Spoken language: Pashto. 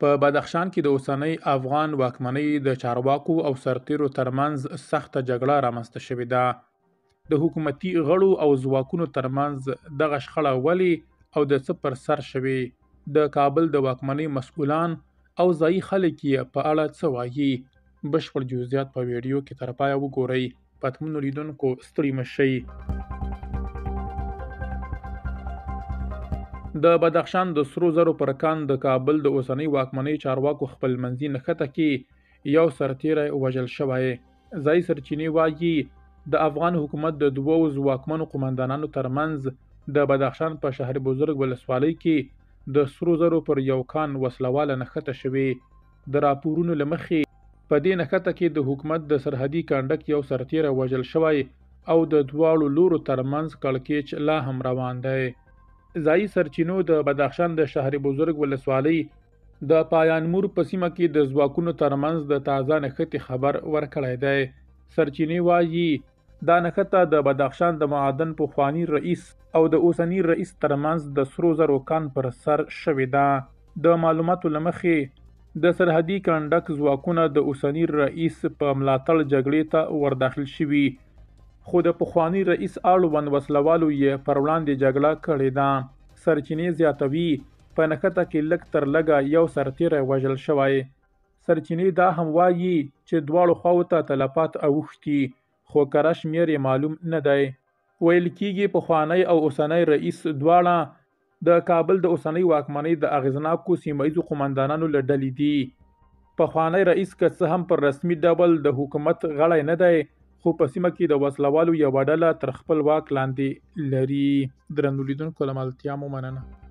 په بدخشان کې د اوسنۍ افغان واکمنۍ د چارواکو او سرتیرو ترمنځ سخته جګړه رامنځته شوې ده. د حکومتي غړو او ځواکونو ترمنځ دغه شخړه ولې او د څه پر سر شوې؟ د کابل د واکمنۍ مسؤلان او ځایي خلک یې په اړه څه وایي؟ بشپړ جزئیات په ویډیو کې تر پایه وګورئ. پتمنو لیدونکو ستړي مه شئ. د بدخشان د سرو زرو پر کان د کابل د اوسنۍ واکمنۍ چارواکو خپلمنځي نښته کې یو سرتیری وژل شوی. ځایي سرچینې وایي د افغان حکومت د دوو ځواکمنو قومندانانو ترمنځ د بدخشان په شهر بزرګ ولسوالۍ کې د سرو زرو پر یو کان وسلواله نښته شوې. د راپورونو له مخې په دې نښته کې د حکومت د سرحدي کنډک یو سرتیری وژل شوی او د دواړو لورو ترمنځ کړکېچ لا هم روان دی. ځایي سرچینو د بدخشان د شهر بزرګ ولسوالۍ د پایانمور په سیمه کې د ځواکونو ترمنځ د تازه نښتې خبر ورکړی دی. سرچینې وایي دا نښته د بدخشان د معادن پخواني رئیس او د اوسني رئیس ترمنځ د سرو زرو کان پر سر شوې ده. د معلوماتو له مخې د سرحدي کنډک ځواکونه د اوسني رئیس په ملاتړ جګړې ته ورداخل شوي، خو د پخواني رئیس اړوند وسلوالو یې پر وړاندې جګړه کړې ده. سرچینې زیاتوي په نښته کې لږ تر لږه یو سرتیری وژل شوی. سرچینې دا هم وایي چې دواړو خواو ته تلفات اوښتي، خو کره شمېر یې معلوم نه دی. ویل کېږي پخوانی او اوسنی رئیس دواړه د کابل د اوسنۍ واکمنۍ د اغېزناکو سیمه ییزو قومندانانو له ډلې دي. پخوانی رئیس که څه هم پر رسمي ډول د حکومت غړی نه دی، خو په سیمه کې د وسلوالو یوه ډله تر خپل واک لاندې لري. درنو لیدونکو له ملتیا مو مننه.